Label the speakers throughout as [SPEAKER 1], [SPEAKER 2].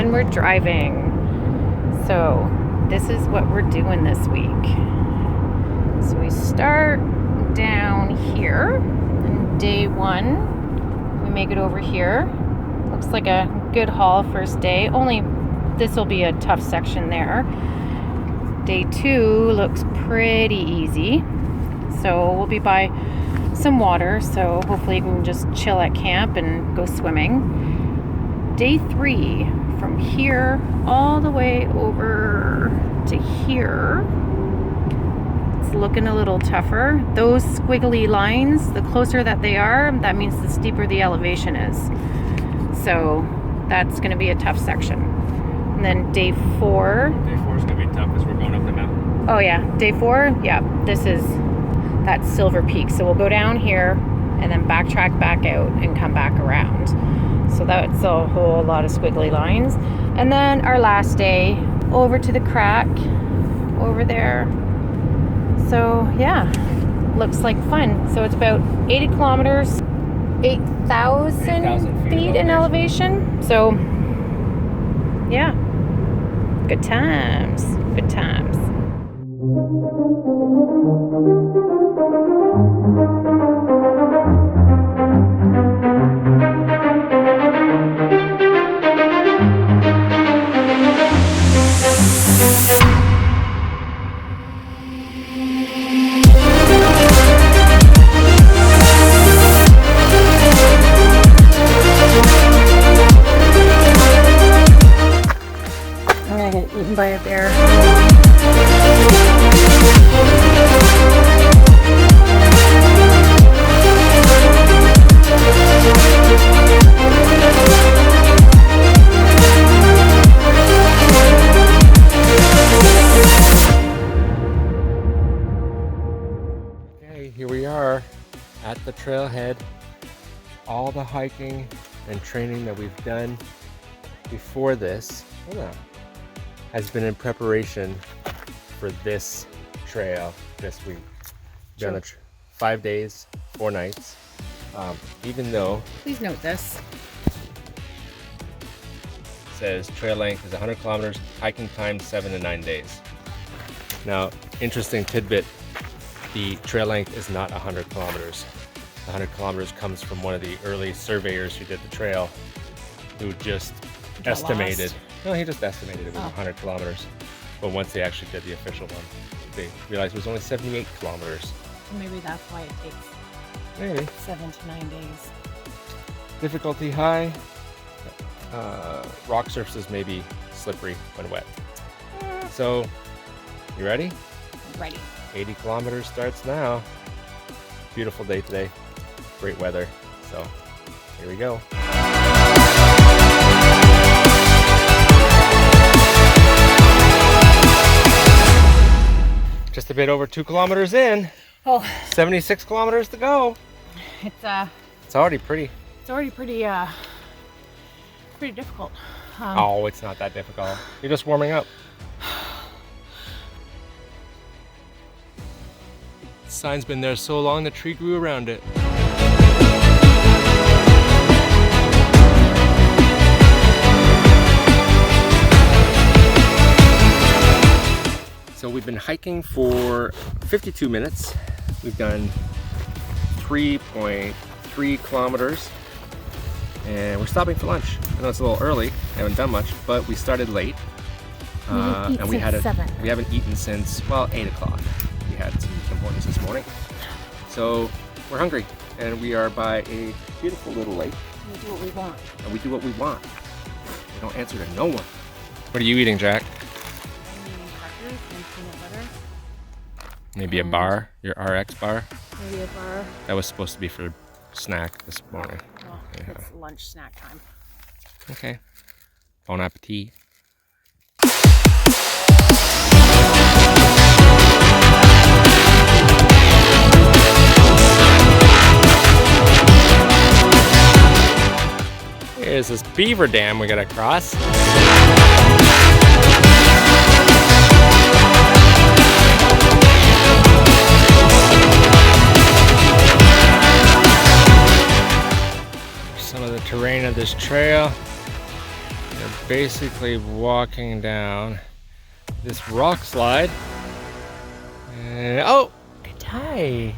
[SPEAKER 1] and we're driving. So this is what we're doing this week. So we start down here on day 1. We make it over here. Looks like a good haul first day. Only this will be a tough section there. Day 2 looks pretty easy. So we'll be by some water, so hopefully you can just chill at camp and go swimming. Day 3, from here all the way over to here, it's looking a little tougher. Those squiggly lines, the closer that they are, that means the steeper the elevation is. So that's going to be a tough section. And then day 4.
[SPEAKER 2] Day 4 is going to be tough because we're going up the mountain.
[SPEAKER 1] Oh yeah, day 4, yeah, this is that Silver Peak. So we'll go down here and then backtrack back out and come back around. So that's a whole lot of squiggly lines. And then our last day, over to the crack over there. So yeah, looks like fun. So it's about 80 kilometers, 8,000 feet in elevation. So yeah, good times, good times. I'm gonna get eaten by a bear.
[SPEAKER 2] Okay, here we are at the trailhead. All the hiking and training that we've done before this has been in preparation for this trail this week. Done 5 days, 4 nights. Even though
[SPEAKER 1] Please note this.
[SPEAKER 2] it says trail length is 100 kilometers, hiking time 7 to 9 days. Now, interesting tidbit, the trail length is not 100 kilometers. The 100 kilometers comes from one of the early surveyors who did the trail, who just estimated. No, he just estimated it was 100 kilometers. But once they actually did the official one, they realized it was only 78 kilometers.
[SPEAKER 1] Maybe that's why it takes
[SPEAKER 2] Maybe.
[SPEAKER 1] 7 to 9 days.
[SPEAKER 2] Difficulty high. Rock surfaces may be slippery when wet. So, you ready?
[SPEAKER 1] Ready.
[SPEAKER 2] 80 kilometers starts now. Beautiful day today. Great weather. So, here we go. Just a bit over 2 kilometers in.
[SPEAKER 1] Oh,
[SPEAKER 2] 76 kilometers to go.
[SPEAKER 1] it's
[SPEAKER 2] already pretty.
[SPEAKER 1] It's already pretty difficult.
[SPEAKER 2] Oh, it's not that difficult. You're just warming up. The sign's been there so long the tree grew around it. So we've been hiking for 52 minutes. We've done 3.3 kilometers and we're stopping for lunch. I know it's a little early, haven't done much, but we started late. And we haven't eaten since, well, 8 o'clock. We had some importance this morning. So we're hungry and we are by a beautiful little lake.
[SPEAKER 1] We do what we want.
[SPEAKER 2] And we do what we want. We don't answer to no one. What are you eating, Jack?
[SPEAKER 1] Crackers and peanut butter.
[SPEAKER 2] Maybe a bar, your RX bar.
[SPEAKER 1] Maybe a bar.
[SPEAKER 2] That was supposed to be for snack this morning.
[SPEAKER 1] Well,
[SPEAKER 2] Yeah.
[SPEAKER 1] it's lunch snack time.
[SPEAKER 2] Okay. Bon appetit. Here's this beaver dam we gotta cross. Some of the terrain of this trail. We're basically walking down this rock slide. And oh, hi.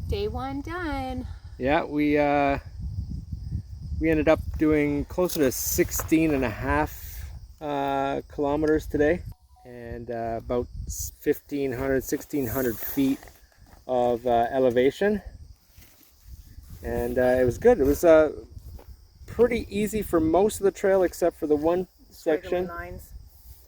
[SPEAKER 1] Day one done.
[SPEAKER 2] Yeah, we ended up doing closer to 16 and a half kilometers today, and about 1,600 feet of elevation, and it was good. It was pretty easy for most of the trail except for the one section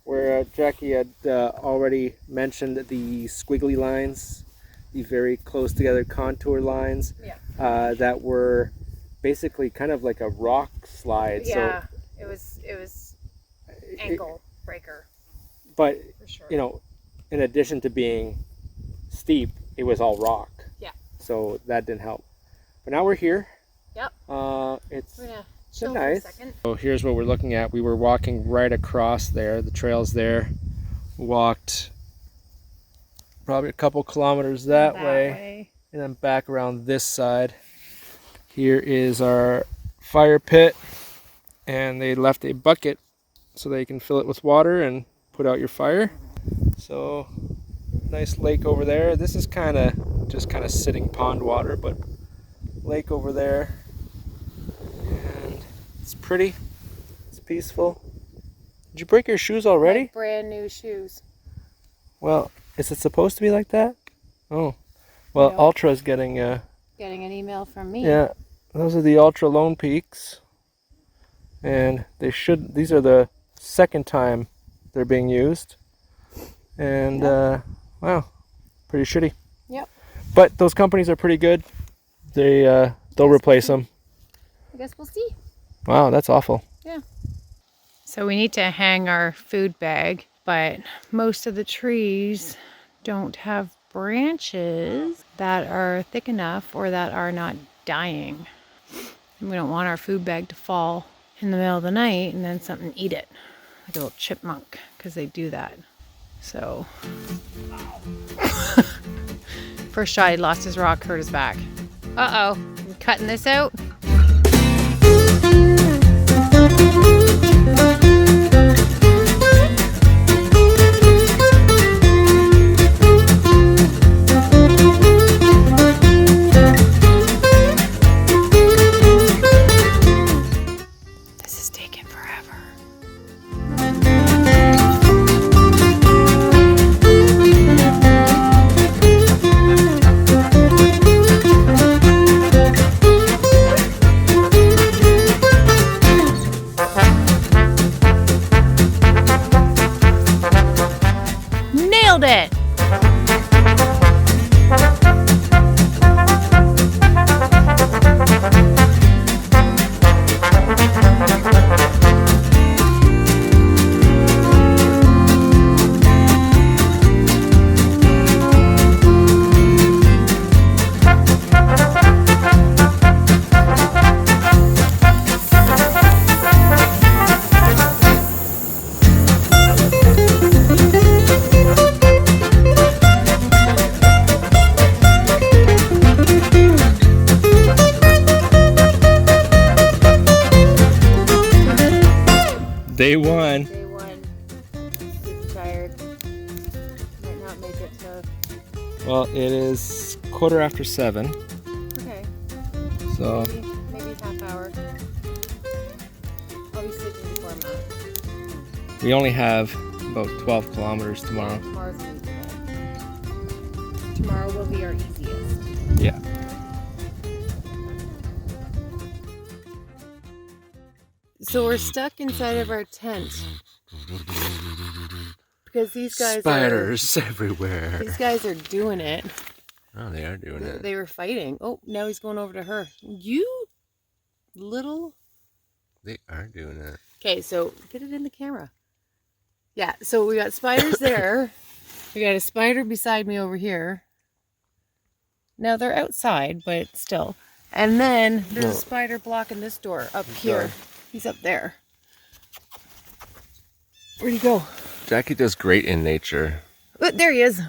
[SPEAKER 2] where Jackie had already mentioned the squiggly lines, the very close together contour lines, that were basically kind of like a rock slide.
[SPEAKER 1] Yeah,
[SPEAKER 2] so
[SPEAKER 1] it was ankle breaker.
[SPEAKER 2] But
[SPEAKER 1] for sure.
[SPEAKER 2] you know, in addition to being steep, it was all rock.
[SPEAKER 1] Yeah.
[SPEAKER 2] So that didn't help. But now we're here.
[SPEAKER 1] Yep.
[SPEAKER 2] It's
[SPEAKER 1] chill
[SPEAKER 2] nice.
[SPEAKER 1] for a second.
[SPEAKER 2] So here's what we're looking at. We were walking right across there. The trail's there. Walked probably a couple kilometers that way, and then back around this side. Here is our fire pit, and they left a bucket so they can fill it with water and put out your fire. So nice lake over there. This is just kind of sitting pond water, but lake over there, and it's pretty, it's peaceful. Did you break your shoes already?
[SPEAKER 1] Like brand new shoes.
[SPEAKER 2] Well, is it supposed to be like that? Oh, well,
[SPEAKER 1] No.
[SPEAKER 2] Ultra's getting
[SPEAKER 1] Getting an email from me.
[SPEAKER 2] yeah, those are the Ultra Lone Peaks, and these are the second time they're being used, and wow, pretty shitty.
[SPEAKER 1] Yep.
[SPEAKER 2] But those companies are pretty good. They'll replace them.
[SPEAKER 1] I guess we'll see.
[SPEAKER 2] Wow, that's awful.
[SPEAKER 1] Yeah. So we need to hang our food bag, but most of the trees don't have branches that are thick enough or that are not dying. And we don't want our food bag to fall in the middle of the night and then something eat it, like a little chipmunk, because they do that. So first shot, he lost his rock, hurt his back. Uh-oh, I'm cutting this out. This is taking forever. Nailed it!
[SPEAKER 2] Day one.
[SPEAKER 1] Day one. Super tired. Might not make it to.
[SPEAKER 2] Well, it is 7:15.
[SPEAKER 1] Okay.
[SPEAKER 2] So
[SPEAKER 1] Maybe half hour. I'll be sleeping before I'm out.
[SPEAKER 2] we only have about 12 kilometers tomorrow.
[SPEAKER 1] Tomorrow's an easy day. Tomorrow will be our easiest.
[SPEAKER 2] Yeah.
[SPEAKER 1] So we're stuck inside of our tent because these guys
[SPEAKER 2] Spiders everywhere.
[SPEAKER 1] These guys are doing it.
[SPEAKER 2] Oh, they are doing it.
[SPEAKER 1] They were fighting. Oh, now he's going over to her. You little.
[SPEAKER 2] They are doing it.
[SPEAKER 1] Okay, so get it in the camera. Yeah, so we got spiders there. We got a spider beside me over here. Now they're outside, but still. And then there's a spider blocking this door up here.
[SPEAKER 2] gone.
[SPEAKER 1] He's up there. Where'd he go?
[SPEAKER 2] Jackie does great in nature.
[SPEAKER 1] Oh, there he is.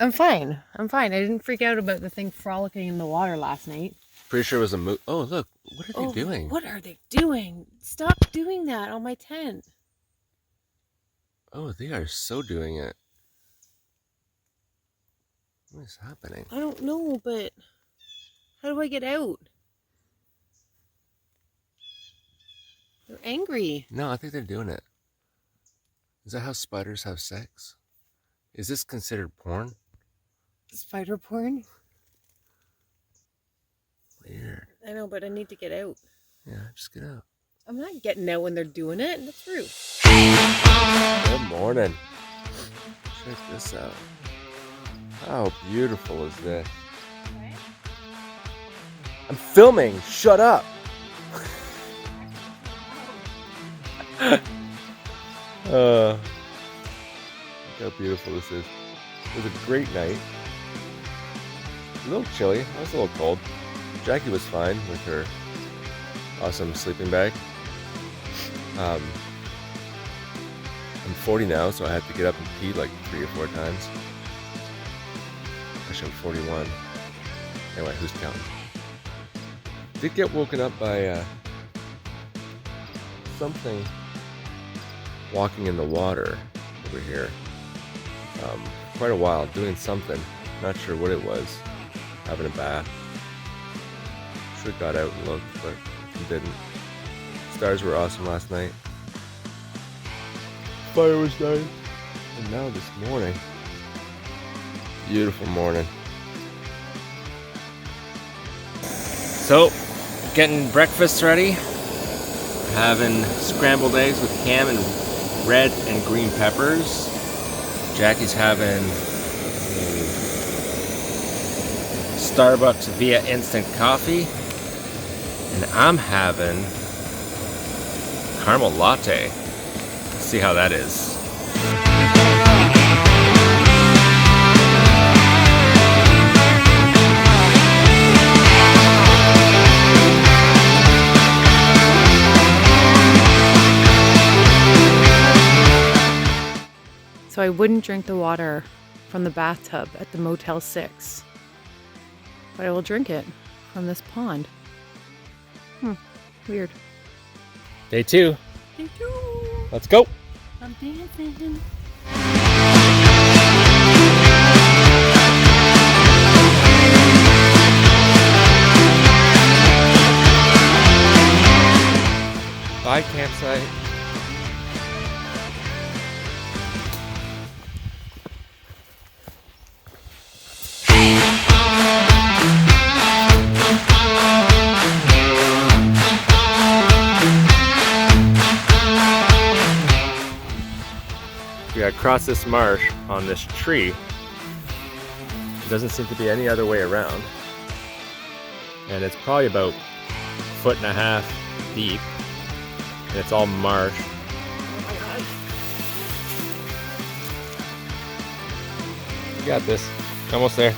[SPEAKER 1] I'm fine. I'm fine. I didn't freak out about the thing frolicking in the water last night.
[SPEAKER 2] Pretty sure it was a moose. Oh, look. What are they doing?
[SPEAKER 1] What are they doing? Stop doing that on my tent.
[SPEAKER 2] Oh, they are so doing it. What is happening?
[SPEAKER 1] I don't know, but how do I get out? They're angry.
[SPEAKER 2] No, I think they're doing it. Is that how spiders have sex? Is this considered porn?
[SPEAKER 1] Spider porn?
[SPEAKER 2] Weird.
[SPEAKER 1] I know, but I need to get out.
[SPEAKER 2] Yeah, just get out.
[SPEAKER 1] I'm not getting out when they're doing it. That's rude.
[SPEAKER 2] Good morning. Check this out. How beautiful is this?
[SPEAKER 1] Okay.
[SPEAKER 2] I'm filming. Shut up. Look how beautiful this is. It was a great night. A little chilly. I was a little cold. Jackie was fine with her awesome sleeping bag. I'm 40 now, so I had to get up and pee like 3 or 4 times. Actually, I'm 41. Anyway, who's counting? Did get woken up by something walking in the water over here. Quite a while, doing something. Not sure what it was. Having a bath. Should have got out and looked, but didn't. Stars were awesome last night. Fire was nice. And now this morning. Beautiful morning. So, getting breakfast ready. Having scrambled eggs with ham and red and green peppers. Jackie's having a Starbucks via instant coffee. And I'm having caramel latte. Let's see how that is.
[SPEAKER 1] So I wouldn't drink the water from the bathtub at the Motel 6, but I will drink it from this pond. Weird.
[SPEAKER 2] Day 2.
[SPEAKER 1] Day 2.
[SPEAKER 2] Let's go.
[SPEAKER 1] I'm dancing.
[SPEAKER 2] Bye, campsite. We gotta cross this marsh on this tree. There doesn't seem to be any other way around. And it's probably about 1.5 feet deep. And it's all marsh. You got this. Almost there.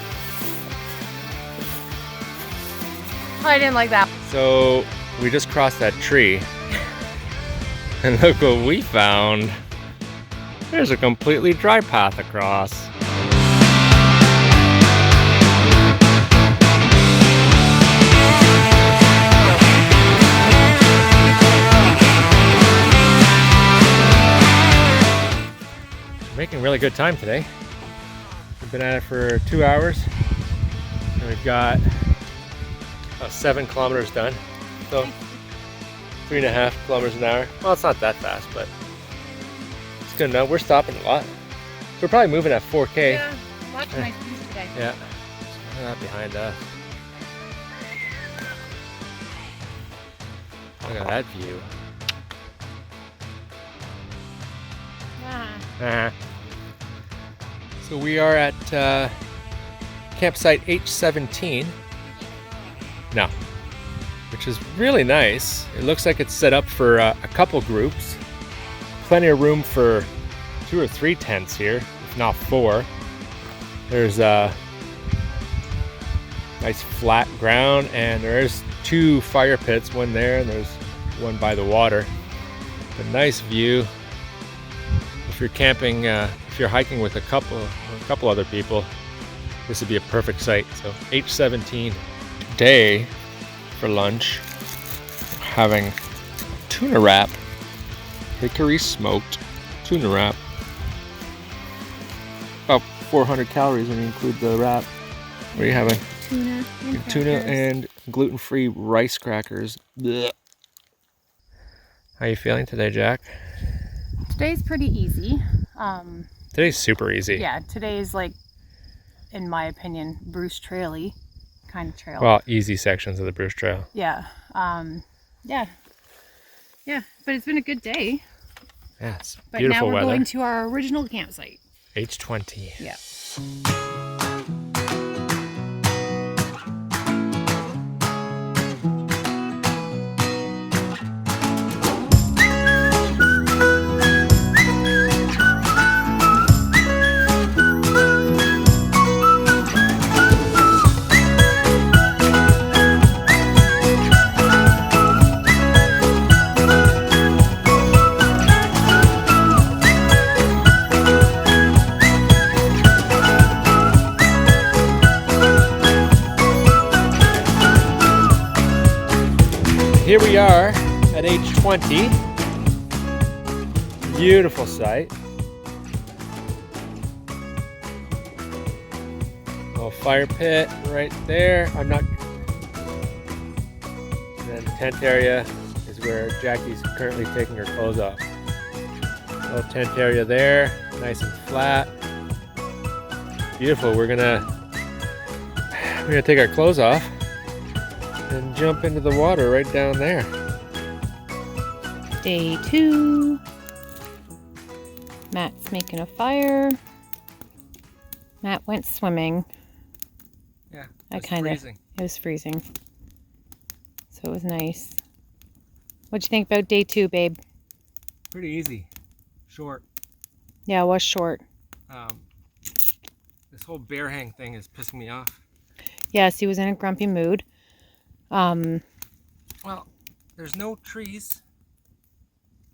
[SPEAKER 1] I didn't like that.
[SPEAKER 2] So we just crossed that tree. And look what we found. There's a completely dry path across. Making really good time today. We've been at it for 2 hours. And we've got 7 kilometers done. So 3.5 kilometers an hour. Well, it's not that fast, but it's good enough. We're stopping a lot. So we're probably moving at 4K.
[SPEAKER 1] Yeah, lots of nice views today.
[SPEAKER 2] Yeah. Look at that behind us. Look at that view. So we are at campsite H17. No, which is really nice. It looks like it's set up for a couple groups. Plenty of room for 2 or 3 tents here, if not 4. There's a nice flat ground, and there's 2 fire pits, one there and there's one by the water. A nice view. If you're camping, if you're hiking with a couple other people, this would be a perfect site. So H17 today for lunch, having tuna wrap, hickory smoked tuna wrap. About 400 calories when you include the wrap. What are you having? Tuna and gluten-free rice crackers. Blech. How you feeling today, Jack?
[SPEAKER 1] Today's pretty easy.
[SPEAKER 2] Today's super easy.
[SPEAKER 1] Yeah, today's like, in my opinion, Bruce Trail-y kind of trail.
[SPEAKER 2] Well, easy sections of the Bruce Trail.
[SPEAKER 1] Yeah. Yeah. But it's been a good day.
[SPEAKER 2] Yeah, it's
[SPEAKER 1] But
[SPEAKER 2] beautiful
[SPEAKER 1] now we're
[SPEAKER 2] weather.
[SPEAKER 1] going to our original campsite.
[SPEAKER 2] H20.
[SPEAKER 1] Yeah.
[SPEAKER 2] Here we are at H20. Beautiful site. Little fire pit right there. And then the tent area is where Jackie's currently taking her clothes off. Little tent area there, nice and flat. Beautiful. We're gonna take our clothes off and jump into the water right down there.
[SPEAKER 1] Day 2. Matt's making a fire. Matt went swimming.
[SPEAKER 2] Yeah,
[SPEAKER 1] It was freezing. So it was nice. What'd you think about day 2, babe?
[SPEAKER 2] Pretty easy, short.
[SPEAKER 1] Yeah, it was short.
[SPEAKER 2] This whole bear hang thing is pissing me off.
[SPEAKER 1] Yes, he was in a grumpy mood.
[SPEAKER 2] Well, there's no trees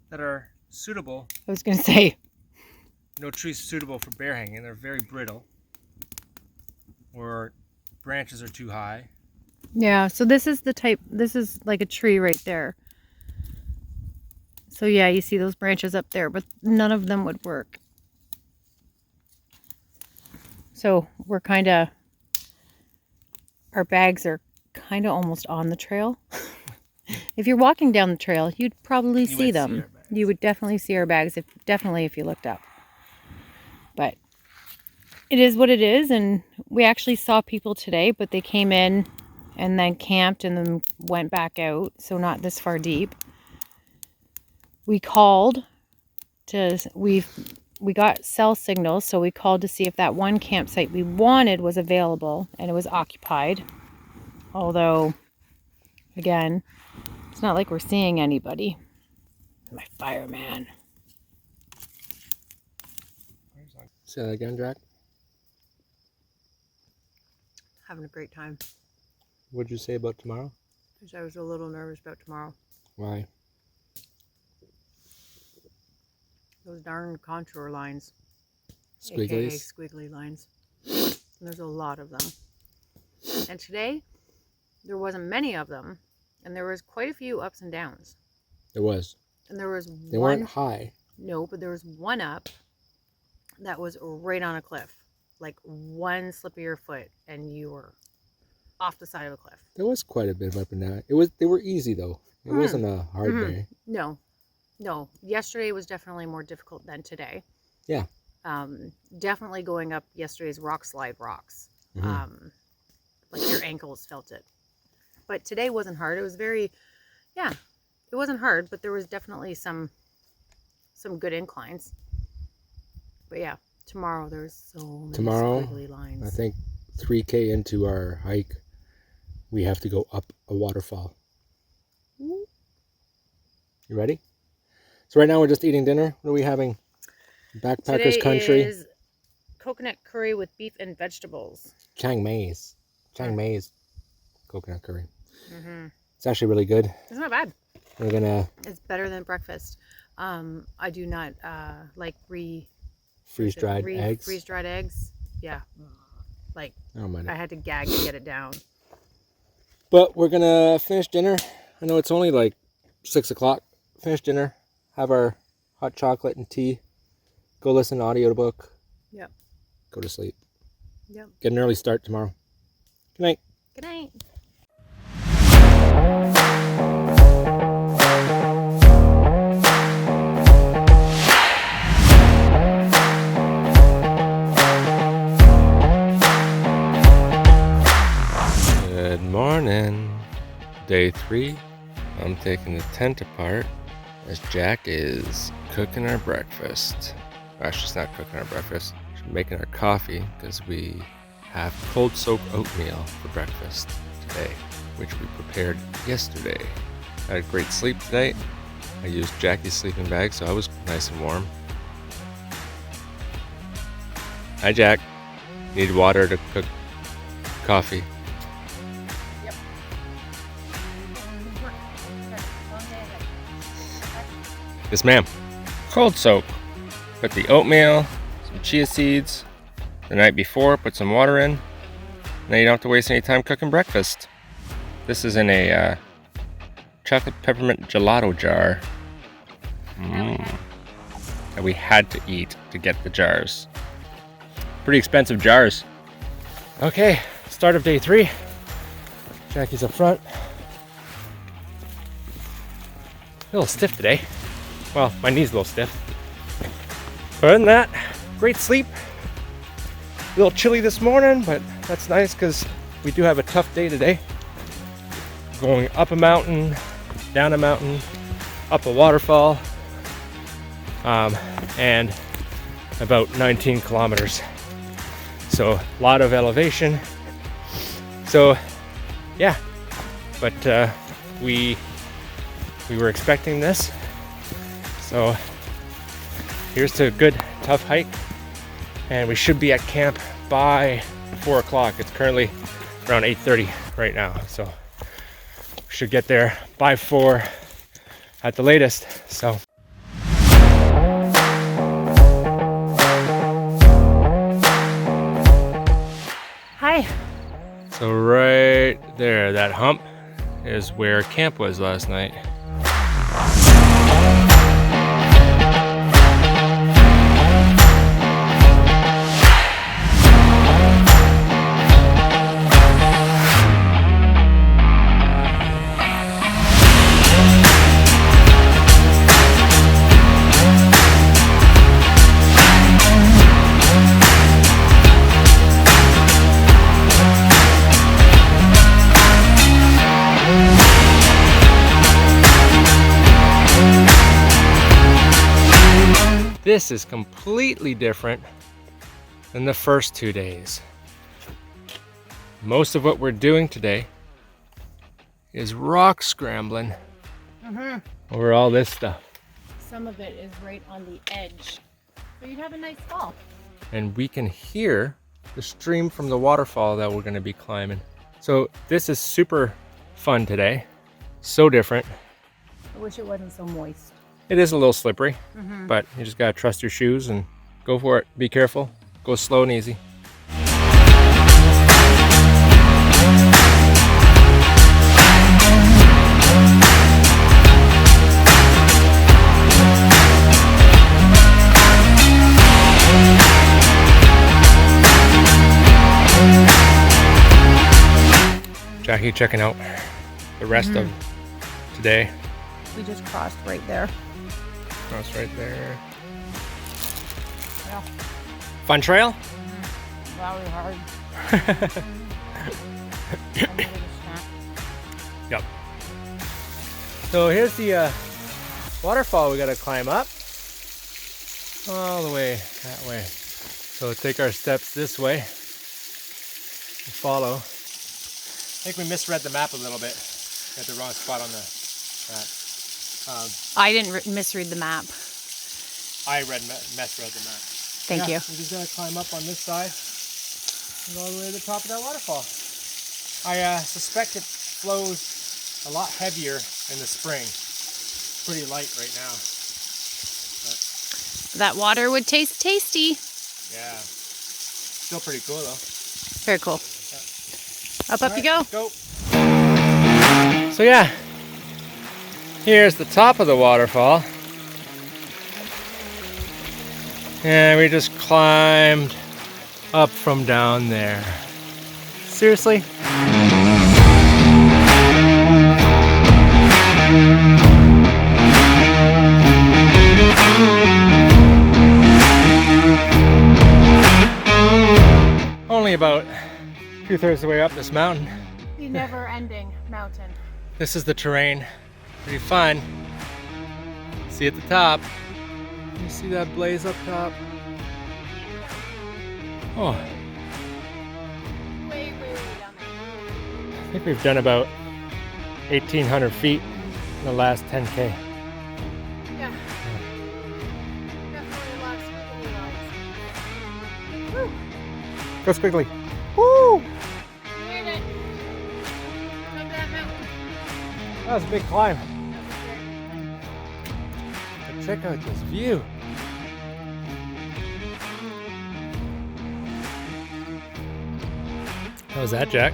[SPEAKER 2] that are suitable.
[SPEAKER 1] I was gonna say,
[SPEAKER 2] No trees suitable for bear hanging. They're very brittle, or branches are too high.
[SPEAKER 1] yeah, so this is like a tree right there. So yeah, you see those branches up there, but none of them would work. So our bags are kind of almost on the trail. If you're walking down the trail, you'd probably see them. You would definitely see our bags, if you looked up. But it is what it is, and we actually saw people today, but they came in and then camped and then went back out, so not this far deep. We called we got cell signals, so we called to see if that one campsite we wanted was available, and it was occupied. Although, again, it's not like we're seeing anybody. My fireman.
[SPEAKER 2] Say that again, Jack.
[SPEAKER 1] Having a great time.
[SPEAKER 2] What'd you say about tomorrow?
[SPEAKER 1] Because I was a little nervous about tomorrow.
[SPEAKER 2] Why?
[SPEAKER 1] Those darn contour lines.
[SPEAKER 2] Squigglies?
[SPEAKER 1] AKA squiggly lines. And there's a lot of them. And today, there wasn't many of them. And there was quite a few ups and downs.
[SPEAKER 2] There was.
[SPEAKER 1] And there was
[SPEAKER 2] They weren't high.
[SPEAKER 1] No, but there was one up that was right on a cliff. Like one slip of your foot and you were off the side of a cliff.
[SPEAKER 2] There was quite a bit of up and down. They were easy though. It wasn't a hard day.
[SPEAKER 1] No. Yesterday was definitely more difficult than today.
[SPEAKER 2] Yeah.
[SPEAKER 1] Definitely going up yesterday's rock slide rocks. Like your ankles felt it. But today wasn't hard. It was it wasn't hard, but there was definitely some good inclines. But yeah, tomorrow there's so many squiggly lines.
[SPEAKER 2] I think 3K into our hike, we have to go up a waterfall. You ready? So right now we're just eating dinner. What are we having? Backpackers
[SPEAKER 1] Today
[SPEAKER 2] Country.
[SPEAKER 1] is coconut curry with beef and vegetables.
[SPEAKER 2] Chiang Mai's coconut curry.
[SPEAKER 1] Mm-hmm.
[SPEAKER 2] It's actually really good.
[SPEAKER 1] It's not bad.
[SPEAKER 2] We're gonna.
[SPEAKER 1] It's better than breakfast. I do not like
[SPEAKER 2] freeze-dried eggs.
[SPEAKER 1] Freeze-dried eggs. Yeah. Like
[SPEAKER 2] I don't mind it.
[SPEAKER 1] I had to gag to get it down.
[SPEAKER 2] But we're gonna finish dinner. I know it's only like 6 o'clock. Finish dinner. Have our hot chocolate and tea. Go listen to audiobook.
[SPEAKER 1] Yep.
[SPEAKER 2] Go to sleep.
[SPEAKER 1] Yep.
[SPEAKER 2] Get an early start tomorrow. Good night.
[SPEAKER 1] Good night.
[SPEAKER 2] Good morning. Day 3. I'm taking the tent apart as Jack is cooking our breakfast. Actually, she's not cooking our breakfast. She's making our coffee because we have cold soaked oatmeal for breakfast today, which we prepared yesterday. I had a great sleep tonight. I used Jackie's sleeping bag, so I was nice and warm. Hi, Jack. Need water to cook coffee. Yes, ma'am. Cold soak. Put the oatmeal, some chia seeds the night before, put some water in. Now you don't have to waste any time cooking breakfast. This is in a chocolate peppermint gelato jar. That we had to eat to get the jars. Pretty expensive jars. Okay, start of day 3. Jackie's up front. A little stiff today. Well, my knee's a little stiff. But other than that, great sleep. A little chilly this morning, but that's nice because we do have a tough day today. Going up a mountain, down a mountain, up a waterfall, and about 19 kilometers. So a lot of elevation. So yeah, but we were expecting this. So here's to a good tough hike, and we should be at camp by 4 o'clock. It's currently around 8:30 right now, so we should get there by 4 at the latest. So
[SPEAKER 1] Hi.
[SPEAKER 2] so right there, that hump is where camp was last night. This is completely different than the first 2 days. Most of what we're doing today is rock scrambling over all this stuff.
[SPEAKER 1] Some of it is right on the edge. So you'd have a nice fall.
[SPEAKER 2] And we can hear the stream from the waterfall that we're going to be climbing. So this is super fun today. So different.
[SPEAKER 1] I wish it wasn't so moist.
[SPEAKER 2] It is a little slippery, but you just gotta trust your shoes and go for it. Be careful. Go slow and easy. Jackie checking out the rest of today.
[SPEAKER 1] We just crossed right there.
[SPEAKER 2] That's right there.
[SPEAKER 1] Yeah.
[SPEAKER 2] Fun trail?
[SPEAKER 1] Very hard.
[SPEAKER 2] Yep. So here's the waterfall we gotta climb up. All the way that way. So take our steps this way and follow. I think we misread the map a little bit. Got the wrong spot on the map.
[SPEAKER 1] I didn't misread the map.
[SPEAKER 2] I misread the map.
[SPEAKER 1] Thank you.
[SPEAKER 2] We're just gonna climb up on this side and go all the way to the top of that waterfall. I suspect it flows a lot heavier in the spring. It's pretty light right now. But
[SPEAKER 1] That water would taste tasty.
[SPEAKER 2] yeah, still pretty cool though.
[SPEAKER 1] Very cool. Up
[SPEAKER 2] All
[SPEAKER 1] you go.
[SPEAKER 2] Let's go. So yeah, here's the top of the waterfall. And we just climbed up from down there. Seriously? Only about 2/3 the way up this mountain.
[SPEAKER 1] The never-ending mountain.
[SPEAKER 2] This is the terrain. Pretty fun. See at the top. You see that blaze up top? Oh,
[SPEAKER 1] Way, way, way down there.
[SPEAKER 2] I think we've done about 1,800 feet in the last 10K.
[SPEAKER 1] Yeah. Definitely a lot of squiggly lines. Woo!
[SPEAKER 2] Go squiggly. Woo!
[SPEAKER 1] Made it. Up that mountain.
[SPEAKER 2] That was a big climb. But check out this view. How was that, Jack?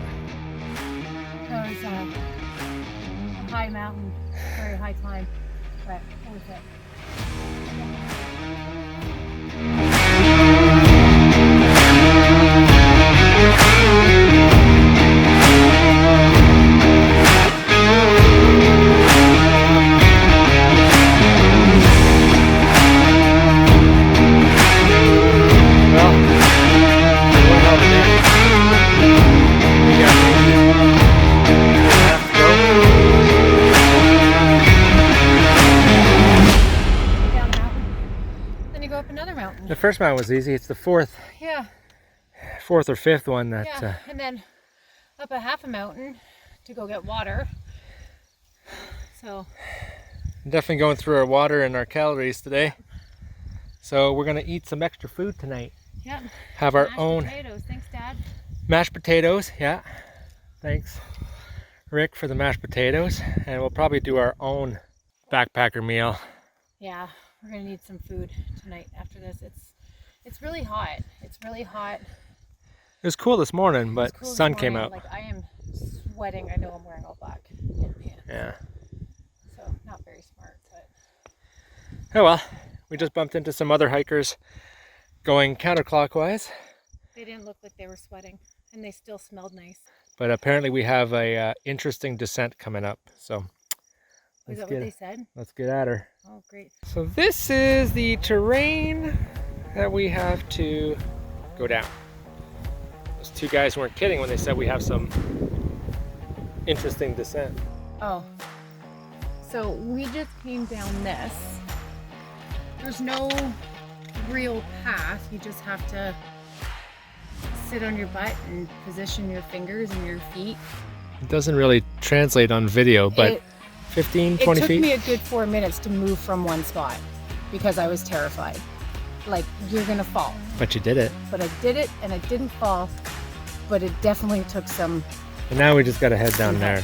[SPEAKER 1] That was a high mountain, very high climb, but worth it.
[SPEAKER 2] The first mountain was easy. It's the fourth or fifth one that.
[SPEAKER 1] Yeah, and then up a half a mountain to go get water. So
[SPEAKER 2] definitely going through our water and our calories today. So we're gonna eat some extra food tonight.
[SPEAKER 1] yeah,
[SPEAKER 2] Have our
[SPEAKER 1] mashed
[SPEAKER 2] own
[SPEAKER 1] potatoes. Thanks, Dad.
[SPEAKER 2] mashed potatoes. Yeah. Thanks, Rick, for the mashed potatoes. And we'll probably do our own backpacker meal.
[SPEAKER 1] Yeah, we're gonna need some food tonight after this. It's really hot. It's really hot.
[SPEAKER 2] It was cool this morning, but
[SPEAKER 1] It's cool this
[SPEAKER 2] sun came
[SPEAKER 1] morning.
[SPEAKER 2] out.
[SPEAKER 1] Like I am sweating. I know I'm wearing all black and pants.
[SPEAKER 2] Yeah.
[SPEAKER 1] So not very smart, but
[SPEAKER 2] Oh well, we just bumped into some other hikers going counterclockwise,
[SPEAKER 1] they didn't look like they were sweating, and they still smelled nice.
[SPEAKER 2] but apparently we have a interesting descent coming up. So
[SPEAKER 1] Is that what they said?
[SPEAKER 2] let's get at her.
[SPEAKER 1] Oh, great.
[SPEAKER 2] So this is the terrain that we have to go down. Those two guys weren't kidding when they said we have some interesting descent.
[SPEAKER 1] Oh, so we just came down this. There's no real path. You just have to sit on your butt and position your fingers and your feet.
[SPEAKER 2] It doesn't really translate on video, but
[SPEAKER 1] It-
[SPEAKER 2] 15, 20
[SPEAKER 1] It took
[SPEAKER 2] feet?
[SPEAKER 1] me a good 4 minutes to move from one spot because I was terrified. Like, you're gonna fall.
[SPEAKER 2] But you did it.
[SPEAKER 1] But I did it and I didn't fall, but it definitely took some.
[SPEAKER 2] And now we just gotta head down there.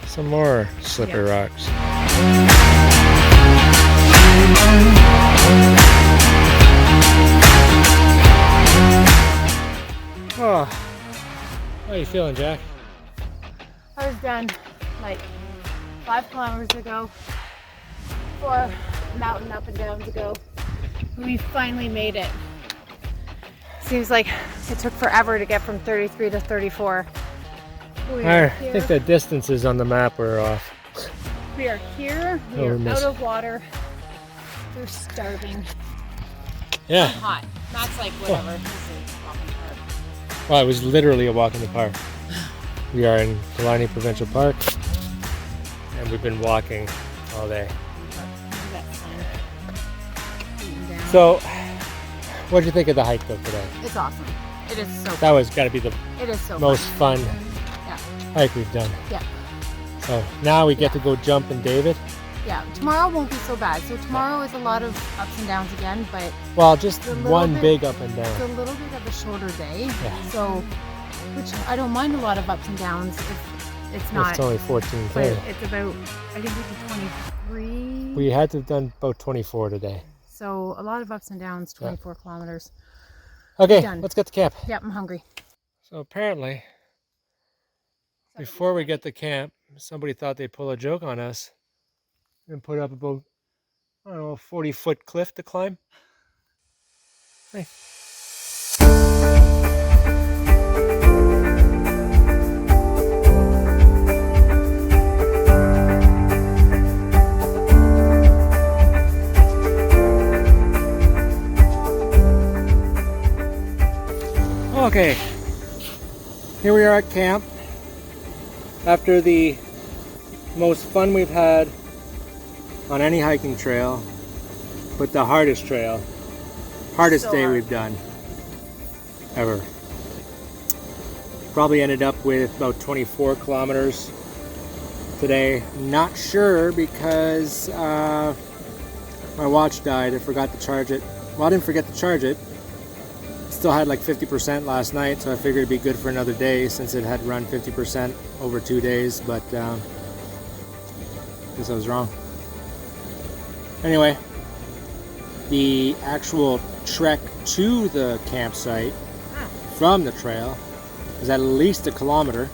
[SPEAKER 2] Some more slippery rocks. Oh, how are you feeling, Jack?
[SPEAKER 1] I was done like 5 kilometers ago, 4 mountain up and downs ago. We finally made it. Seems like it took forever to get from 33 to 34.
[SPEAKER 2] I think the distances on the map were off.
[SPEAKER 1] We are here. We
[SPEAKER 2] Oh,
[SPEAKER 1] are
[SPEAKER 2] we missed.
[SPEAKER 1] out of water. We're starving.
[SPEAKER 2] Yeah.
[SPEAKER 1] Hot. Matt's like, whatever. This is walking hard.
[SPEAKER 2] Well, it was literally a walk in the park. We are in Killarney Provincial Park, and we've been walking all day.
[SPEAKER 1] Look at that sun beating down.
[SPEAKER 2] So, what did you think of the hike though today?
[SPEAKER 1] It's awesome. It is so
[SPEAKER 2] That was got to be the
[SPEAKER 1] It is so
[SPEAKER 2] most fun
[SPEAKER 1] Yeah.
[SPEAKER 2] hike we've done.
[SPEAKER 1] Yeah.
[SPEAKER 2] So Oh, now we get to go jump in David.
[SPEAKER 1] Yeah, tomorrow won't be so bad. So tomorrow is a lot of ups and downs again, but
[SPEAKER 2] well, just one big up and
[SPEAKER 1] it's
[SPEAKER 2] down.
[SPEAKER 1] a little bit of a shorter day.
[SPEAKER 2] Yeah.
[SPEAKER 1] So, which I don't mind a lot of ups and downs if it's not.
[SPEAKER 2] It's only 14K.
[SPEAKER 1] But it's about, I think we did 23.
[SPEAKER 2] We had to have done about 24 today.
[SPEAKER 1] So a lot of ups and downs, 24 kilometers.
[SPEAKER 2] Okay,
[SPEAKER 1] Done.
[SPEAKER 2] let's get to camp.
[SPEAKER 1] Yep, I'm hungry.
[SPEAKER 2] So apparently, before we get to camp, somebody thought they'd pull a joke on us and put up about, I don't know, a 40-foot cliff to climb. Hey. Okay, here we are at camp after the most fun we've had on any hiking trail, but the hardest trail, hardest
[SPEAKER 1] So
[SPEAKER 2] day
[SPEAKER 1] hard.
[SPEAKER 2] we've done ever. Probably ended up with about 24 kilometers today. Not sure because my watch died. I forgot to charge it. Well, I didn't forget to charge it. Still had like 50% last night, so I figured it'd be good for another day since it had run 50% over 2 days, but I guess I was wrong. Anyway, the actual trek to the campsite from the trail is at least a kilometer.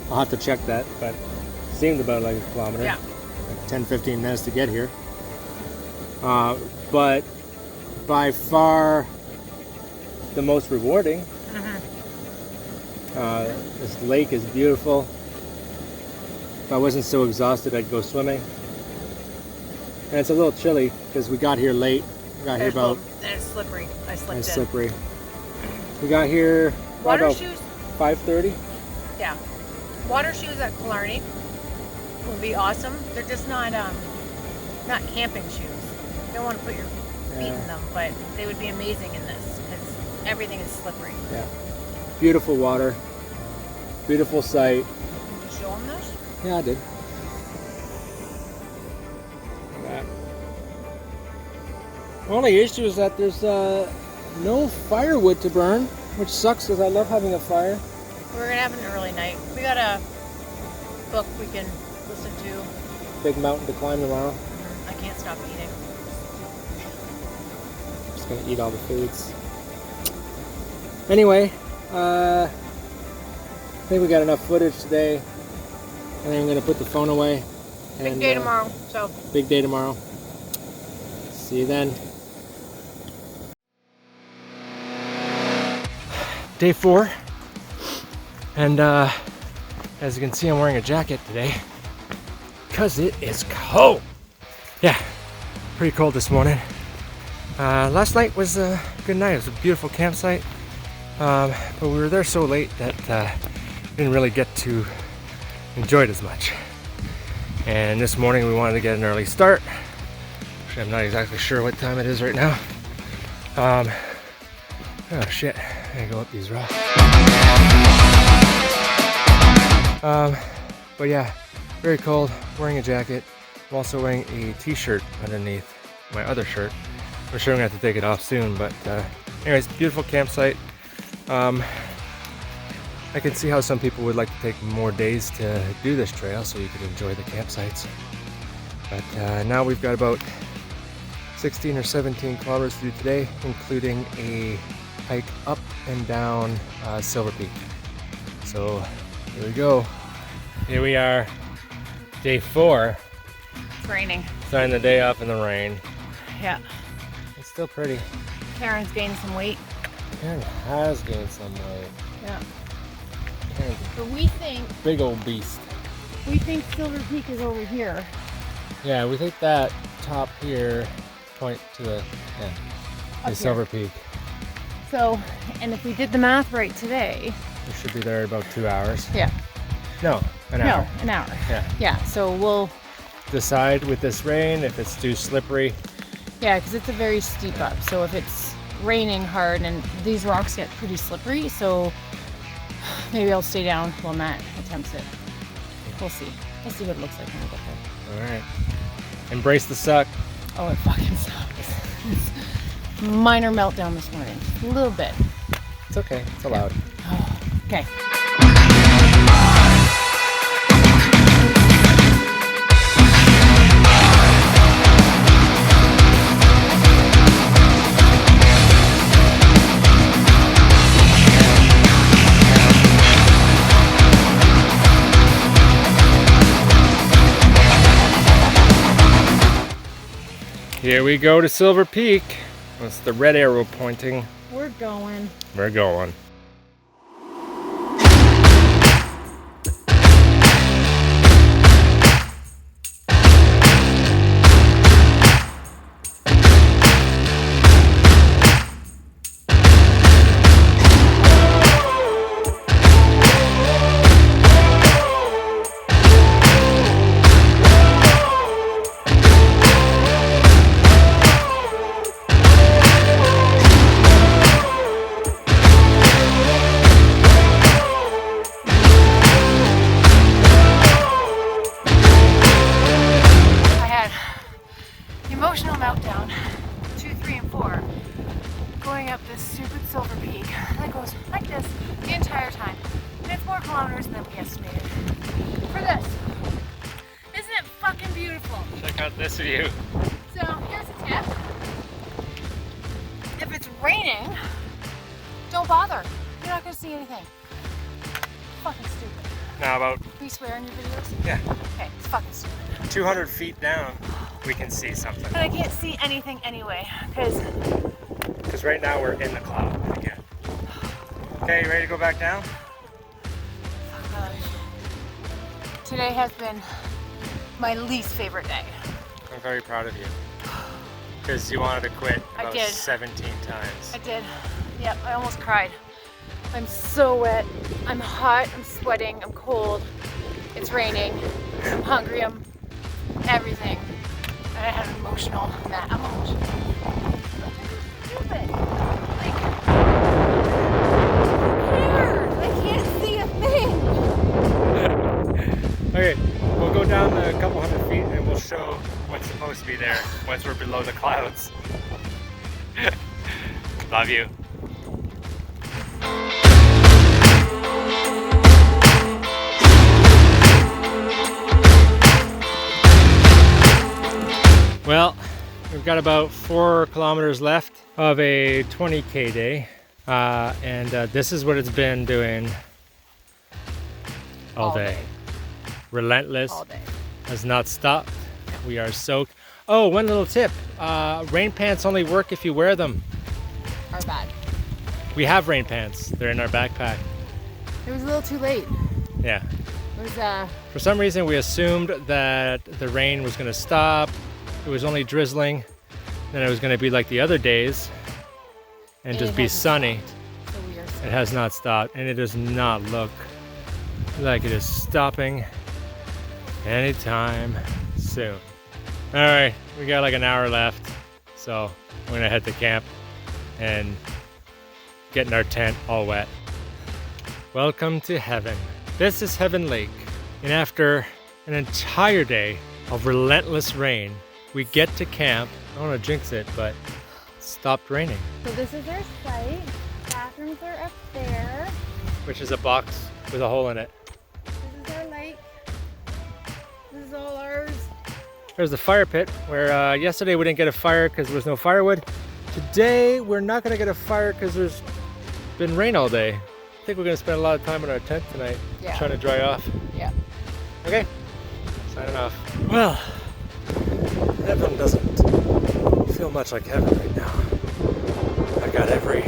[SPEAKER 2] I'll have to check that, but it seemed about like a kilometer.
[SPEAKER 1] Yeah.
[SPEAKER 2] Like 10-15 minutes to get here. But by far the most rewarding. This lake is beautiful. If I wasn't so exhausted, I'd go swimming. And it's a little chilly because we got here late. We got here about...
[SPEAKER 1] And it's slippery. I slipped in.
[SPEAKER 2] slippery. We got here
[SPEAKER 1] Water
[SPEAKER 2] about
[SPEAKER 1] shoes?
[SPEAKER 2] 5:30.
[SPEAKER 1] Yeah. Water shoes at Killarney would be awesome. They're just not camping shoes. You don't want to put your feet in them, but they would be amazing in this because everything is slippery.
[SPEAKER 2] Yeah. Beautiful water. Beautiful sight.
[SPEAKER 1] Did you show them this?
[SPEAKER 2] Yeah, I did. Look at that. Only issue is that there's no firewood to burn, which sucks because I love having a fire.
[SPEAKER 1] We're going to have an early night. We got a book we can listen to.
[SPEAKER 2] Big mountain to climb tomorrow.
[SPEAKER 1] I can't stop eating.
[SPEAKER 2] Just gonna eat all the foods. Anyway, I think we got enough footage today. I think I'm gonna put the phone away.
[SPEAKER 1] Big day tomorrow, so.
[SPEAKER 2] Big day tomorrow. See you then. Day 4. And as you can see, I'm wearing a jacket today because it is cold. Yeah, pretty cold this morning. Last night was a good night. It was a beautiful campsite, but we were there so late that didn't really get to enjoy it as much. And this morning we wanted to get an early start. Actually, I'm not exactly sure what time it is right now. Oh shit, I gotta go up these rocks. But yeah, very cold, wearing a jacket. I'm also wearing a t-shirt underneath my other shirt. I'm sure I'm gonna have to take it off soon, but anyways, beautiful campsite. I can see how some people would like to take more days to do this trail so you could enjoy the campsites. But now we've got about 16 or 17 kilometers to do today, including a hike up and down Silver Peak. So here we go. Here we are, day 4.
[SPEAKER 1] It's raining.
[SPEAKER 2] Starting the day off in the rain.
[SPEAKER 1] Yeah.
[SPEAKER 2] It's still pretty.
[SPEAKER 1] Karen's gained some weight.
[SPEAKER 2] Karen has gained some weight.
[SPEAKER 1] Yeah.
[SPEAKER 2] Karen's
[SPEAKER 1] But we think
[SPEAKER 2] a big old beast.
[SPEAKER 1] Silver Peak is over here.
[SPEAKER 2] Yeah, we think that top here point to the
[SPEAKER 1] Up
[SPEAKER 2] Silver Peak.
[SPEAKER 1] So, and if we did the math right today.
[SPEAKER 2] We should be there in about 2 hours.
[SPEAKER 1] Yeah.
[SPEAKER 2] No, an hour.
[SPEAKER 1] No, an hour.
[SPEAKER 2] Yeah.
[SPEAKER 1] Yeah, so we'll
[SPEAKER 2] Decide with this rain if it's too slippery.
[SPEAKER 1] Yeah, because it's a very steep up. So if it's raining hard and these rocks get pretty slippery, so maybe I'll stay down while Matt attempts it. We'll see. We'll see what it looks like when we get there.
[SPEAKER 2] All right. Embrace the suck.
[SPEAKER 1] Oh, it fucking sucks. Minor meltdown this morning. A little bit.
[SPEAKER 2] It's okay. It's allowed.
[SPEAKER 1] Oh, okay.
[SPEAKER 2] Here we go to Silver Peak. That's the red arrow pointing.
[SPEAKER 1] We're going.
[SPEAKER 2] We're going.
[SPEAKER 1] Emotional meltdown, 2, 3, and 4, going up this stupid Silver Peak that goes like this the entire time. And it's more kilometers than we estimated. For this. Isn't it fucking beautiful?
[SPEAKER 2] Check out this view.
[SPEAKER 1] So here's a tip. If it's raining, don't bother. You're not gonna see anything. Fucking stupid.
[SPEAKER 2] Now about...
[SPEAKER 1] Can you swear in your videos?
[SPEAKER 2] Yeah.
[SPEAKER 1] Okay, it's fucking stupid.
[SPEAKER 2] 200 feet down, we can see something.
[SPEAKER 1] But I can't see anything anyway, because
[SPEAKER 2] right now we're in the cloud again. Okay, you ready to go back down?
[SPEAKER 1] Today has been my least favorite day.
[SPEAKER 2] I'm very proud of you. Because you wanted to quit about
[SPEAKER 1] I did.
[SPEAKER 2] 17 times.
[SPEAKER 1] I did. Yep, I almost cried. I'm so wet. I'm hot, I'm sweating, I'm cold. It's raining. I'm hungry, I'm everything. And I had an emotional, I'm emotional. Stupid. Like, who cares? I can't see a thing.
[SPEAKER 2] Okay, we'll go down a couple hundred feet and we'll show what's supposed to be there once we're below the clouds. Love you. Well, we've got about 4 kilometers left of a 20K day, and this is what it's been doing all day. Relentless,
[SPEAKER 1] All day.
[SPEAKER 2] has not stopped. We are soaked. Oh, one little tip, rain pants only work if you wear them.
[SPEAKER 1] Our bad.
[SPEAKER 2] We have rain pants, they're in our backpack.
[SPEAKER 1] It was a little too late.
[SPEAKER 2] Yeah.
[SPEAKER 1] It was,
[SPEAKER 2] For some reason we assumed that the rain was gonna stop. It was only drizzling, then it was going to be like the other days and just be sunny.
[SPEAKER 1] So we are so
[SPEAKER 2] It has not stopped, and it does not look like it is stopping anytime soon. All right, we got like an hour left, so I'm gonna head to camp and get in our tent all wet. Welcome to heaven. This is Heaven Lake, and after an entire day of relentless rain, we get to camp. I don't want to jinx it, but it stopped raining.
[SPEAKER 1] So this is our site. Bathrooms are up there.
[SPEAKER 2] Which is a box with a hole in it.
[SPEAKER 1] This is our lake. This is all ours.
[SPEAKER 2] There's the fire pit where yesterday we didn't get a fire because there was no firewood. Today we're not going to get a fire because there's been rain all day. I think we're going to spend a lot of time in our tent tonight trying to dry off.
[SPEAKER 1] Yeah.
[SPEAKER 2] Okay, signing off. Well, heaven doesn't feel much like heaven right now. I got every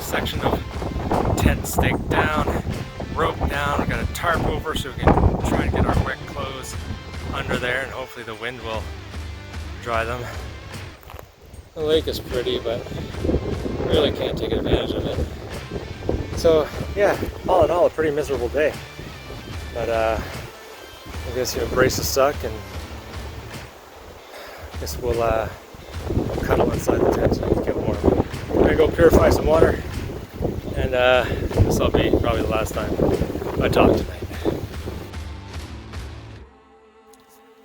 [SPEAKER 2] section of tent staked down, rope down. I got a tarp over so we can try and get our wet clothes under there, and hopefully the wind will dry them. The lake is pretty, but really can't take advantage of it. So yeah, all in all, a pretty miserable day. But I guess you embrace the suck, and I guess we'll cuddle inside the tent so I can get warm. I'm gonna go purify some water, and this will be probably the last time I talk tonight.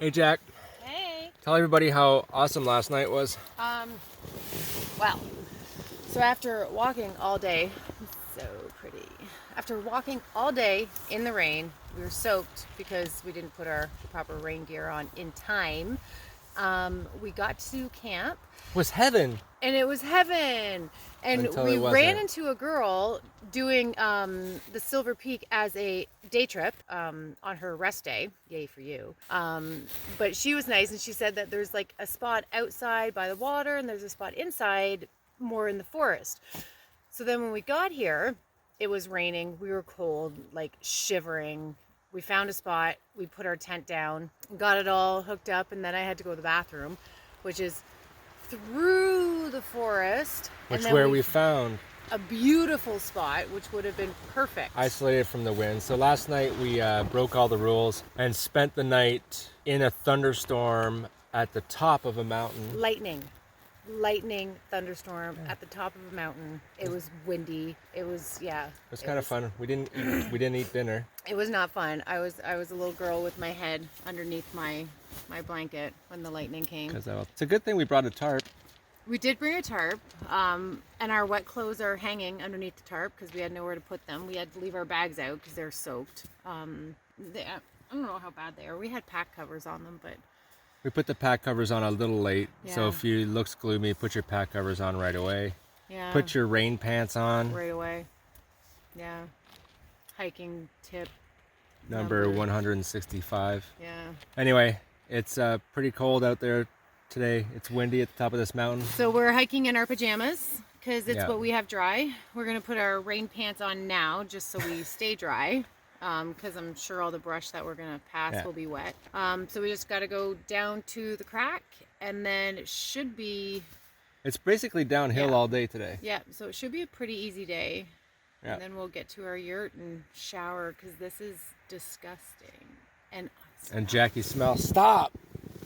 [SPEAKER 2] Hey Jack,
[SPEAKER 1] Hey.
[SPEAKER 2] tell everybody how awesome last night was.
[SPEAKER 1] Well, so after walking all day, so pretty. After walking all day in the rain, we were soaked because we didn't put our proper rain gear on in time. We got to camp.
[SPEAKER 2] It was heaven.
[SPEAKER 1] And it was heaven. And
[SPEAKER 2] Until
[SPEAKER 1] we
[SPEAKER 2] it wasn't.
[SPEAKER 1] ran into a girl doing the Silver Peak as a day trip on her rest day. Yay for you. But she was nice, and she said that there's like a spot outside by the water and there's a spot inside more in the forest. So then when we got here, it was raining. We were cold, like shivering. We found a spot. We put our tent down, got it all hooked up, and then I had to go to the bathroom, which is through the forest,
[SPEAKER 2] Which
[SPEAKER 1] and then
[SPEAKER 2] where we found
[SPEAKER 1] a beautiful spot, which would have been perfect.
[SPEAKER 2] isolated from the wind. So last night we broke all the rules and spent the night in a thunderstorm at the top of a mountain.
[SPEAKER 1] Lightning thunderstorm at the top of a mountain. It was windy. It was
[SPEAKER 2] It was kind of fun. We didn't eat dinner.
[SPEAKER 1] It was not fun. I was a little girl with my head underneath my blanket when the lightning came.
[SPEAKER 2] It's a good thing we brought a tarp.
[SPEAKER 1] We did bring a tarp, and our wet clothes are hanging underneath the tarp because we had nowhere to put them. We had to leave our bags out because they're soaked. I don't know how bad they are. We had pack covers on them, but
[SPEAKER 2] We put the pack covers on a little late, so
[SPEAKER 1] Yeah.
[SPEAKER 2] if you looks gloomy, put your pack covers on right away.
[SPEAKER 1] yeah,
[SPEAKER 2] Put your rain pants on.
[SPEAKER 1] right away. Yeah, hiking tip
[SPEAKER 2] Number 165.
[SPEAKER 1] Yeah.
[SPEAKER 2] Anyway, it's pretty cold out there today. It's windy at the top of this mountain.
[SPEAKER 1] So we're hiking in our pajamas because it's
[SPEAKER 2] Yeah.
[SPEAKER 1] what we have dry. We're gonna put our rain pants on now just so we stay dry. Because I'm sure all the brush that we're gonna pass
[SPEAKER 2] Yeah.
[SPEAKER 1] will be wet. So we just gotta go down to the crack, and then it should be,
[SPEAKER 2] It's basically downhill
[SPEAKER 1] Yeah.
[SPEAKER 2] all day today.
[SPEAKER 1] yeah, so it should be a pretty easy day.
[SPEAKER 2] Yeah.
[SPEAKER 1] And then we'll get to our yurt and shower because this is disgusting. And
[SPEAKER 2] And Jackie smells. Stop!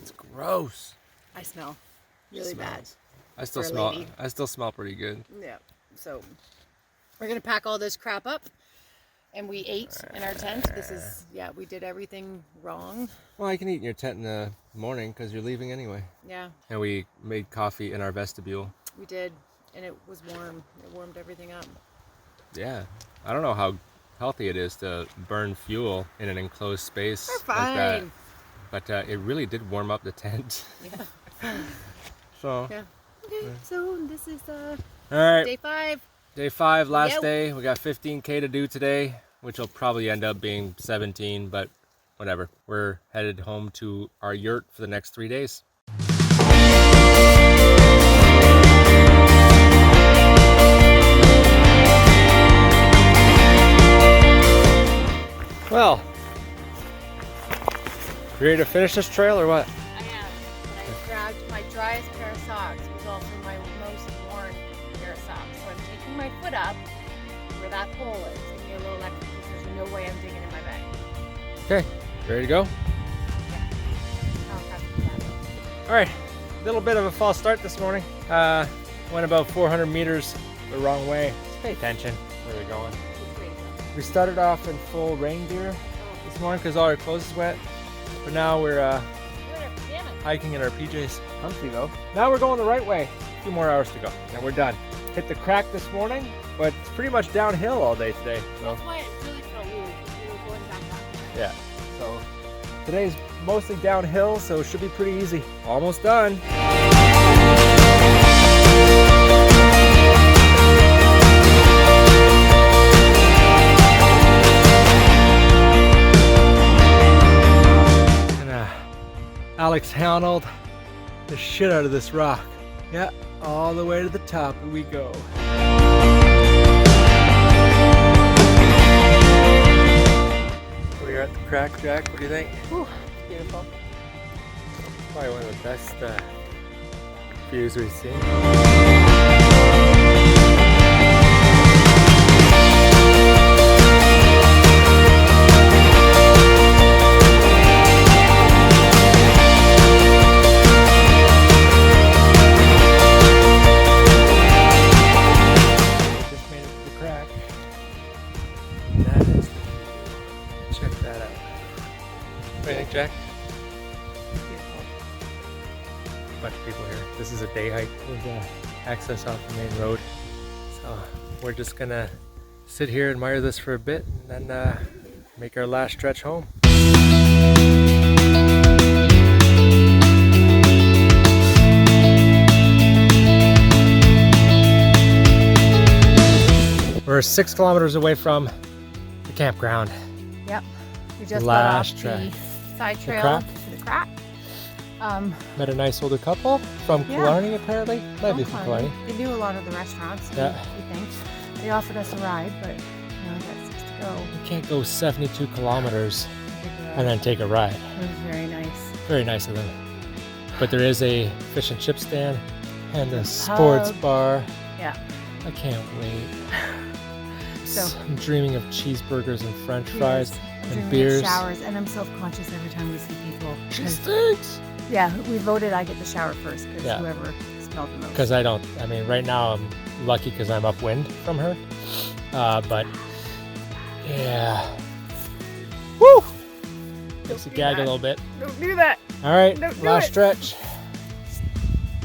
[SPEAKER 2] It's gross.
[SPEAKER 1] I smell really bad.
[SPEAKER 2] I still
[SPEAKER 1] For a
[SPEAKER 2] smell.
[SPEAKER 1] lady.
[SPEAKER 2] I still smell pretty good.
[SPEAKER 1] Yeah. So we're gonna pack all this crap up. And we ate in our tent. This is, yeah, we did everything wrong.
[SPEAKER 2] Well, you can eat in your tent in the morning because you're leaving anyway.
[SPEAKER 1] Yeah,
[SPEAKER 2] And we made coffee in our vestibule.
[SPEAKER 1] we did. And it was warm. It warmed everything up.
[SPEAKER 2] Yeah. I don't know how healthy it is to burn fuel in an enclosed space
[SPEAKER 1] We're
[SPEAKER 2] like that.
[SPEAKER 1] fine.
[SPEAKER 2] But it really did warm up the tent.
[SPEAKER 1] Yeah.
[SPEAKER 2] So,
[SPEAKER 1] Yeah. Okay, so this is
[SPEAKER 2] all right.
[SPEAKER 1] day 5.
[SPEAKER 2] Day 5, last
[SPEAKER 1] Yep.
[SPEAKER 2] day. We got 15K to do today, which will probably end up being 17, but whatever. We're headed home to our yurt for the next 3 days. Well, you ready to finish this trail or what?
[SPEAKER 1] I am. I grabbed my driest pair of socks, which is also my most worn pair of socks. So I'm taking my foot up where that hole is. Give me a little extra because there's no way I'm digging in my bag.
[SPEAKER 2] Okay, ready to go?
[SPEAKER 1] Yeah. I'll have to do that.
[SPEAKER 2] All right, little bit of a false start this morning. Went about 400 meters the wrong way. Just pay attention where we're going.
[SPEAKER 1] Just wait.
[SPEAKER 2] We started off in full rain gear this morning because all our clothes is wet. But now we're
[SPEAKER 1] We're in our pajamas.
[SPEAKER 2] hiking in our PJs. Comfy though. Now we're going the right way. A few more hours to go, and we're done. Hit the crack this morning, but it's pretty much downhill all day today. So
[SPEAKER 1] That's why it really felt weird. We were going back that way.
[SPEAKER 2] yeah. So today's mostly downhill, so it should be pretty easy. Almost done. Alex hounded the shit out of this rock. Yeah, all the way to the top we go. We're at the crack, Jack. What do you think?
[SPEAKER 1] Whew, beautiful.
[SPEAKER 2] Probably one of the best views we've seen. Just made it to the crack. That is the view. Check that out. What do you think, Jack? bunch of people here. This is a day hike with access off the main road. So we're just gonna sit here, admire this for a bit, and then make our last stretch home. We're 6 kilometers away from the campground.
[SPEAKER 1] Yep. We just
[SPEAKER 2] Last
[SPEAKER 1] got off
[SPEAKER 2] track.
[SPEAKER 1] the side trail
[SPEAKER 2] crack?
[SPEAKER 1] to the crack.
[SPEAKER 2] Met a nice older couple from
[SPEAKER 1] Yeah.
[SPEAKER 2] Killarney, apparently. Might be from Killarney.
[SPEAKER 1] They do a lot of the restaurants,
[SPEAKER 2] Yeah.
[SPEAKER 1] we think. They offered us a ride, but you know, we got 6 to go.
[SPEAKER 2] You can't go 72 kilometers and then take a ride.
[SPEAKER 1] It was very nice.
[SPEAKER 2] Very nice of them. But there is a fish and chip stand and a sports bar.
[SPEAKER 1] Yeah.
[SPEAKER 2] I can't wait.
[SPEAKER 1] So
[SPEAKER 2] I'm dreaming of cheeseburgers and french fries and
[SPEAKER 1] dreaming of
[SPEAKER 2] beers.
[SPEAKER 1] showers, and I'm self-conscious every time we see people.
[SPEAKER 2] She
[SPEAKER 1] 'Cause-
[SPEAKER 2] stinks!
[SPEAKER 1] Yeah, we voted I get the shower first because
[SPEAKER 2] Yeah.
[SPEAKER 1] whoever smelled the most.
[SPEAKER 2] Because I mean, right now I'm lucky because I'm upwind from her. But yeah. Woo! Makes you gag a little bit.
[SPEAKER 1] Don't do that.
[SPEAKER 2] All right,
[SPEAKER 1] Don't do
[SPEAKER 2] last
[SPEAKER 1] it.
[SPEAKER 2] stretch.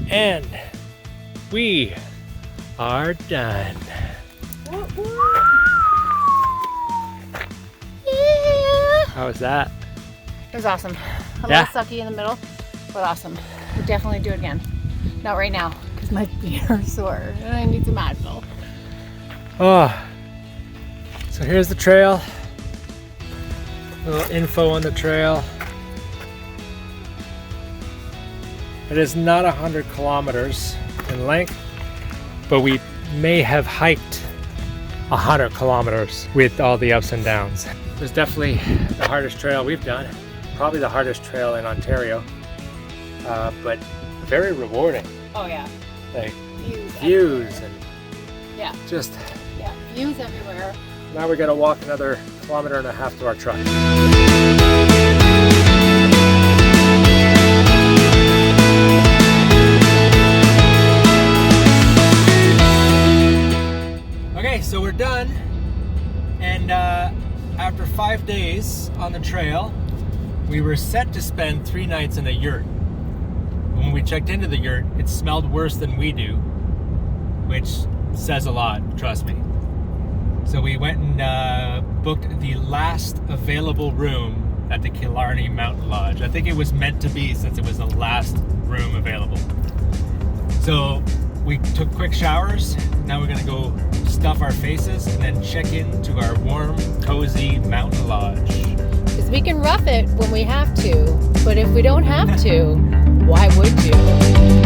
[SPEAKER 2] And we are done. How was that?
[SPEAKER 1] It was awesome. A
[SPEAKER 2] Yeah.
[SPEAKER 1] little sucky in the middle, but awesome. We'll definitely do it again. Not right now, because my feet are sore and I need some Advil.
[SPEAKER 2] Oh, so here's the trail. A little info on the trail. It is not 100 kilometers in length, but we may have hiked 100 kilometers with all the ups and downs. It was definitely the hardest trail we've done. Probably the hardest trail in Ontario, but very rewarding.
[SPEAKER 1] Oh yeah.
[SPEAKER 2] Like
[SPEAKER 1] Views.
[SPEAKER 2] views and
[SPEAKER 1] Yeah.
[SPEAKER 2] just,
[SPEAKER 1] Yeah. Views everywhere.
[SPEAKER 2] now we gotta walk another 1.5 kilometers to our truck. Okay, so we're done, and after 5 days on the trail, we were set to spend 3 nights in a yurt. When we checked into the yurt, it smelled worse than we do, which says a lot, trust me. So we went and booked the last available room at the Killarney Mountain Lodge. I think it was meant to be since it was the last room available. So we took quick showers. Now we're gonna go stuff our faces and then check into our warm, cozy mountain lodge.
[SPEAKER 1] Because we can rough it when we have to, but if we don't have to, why would you?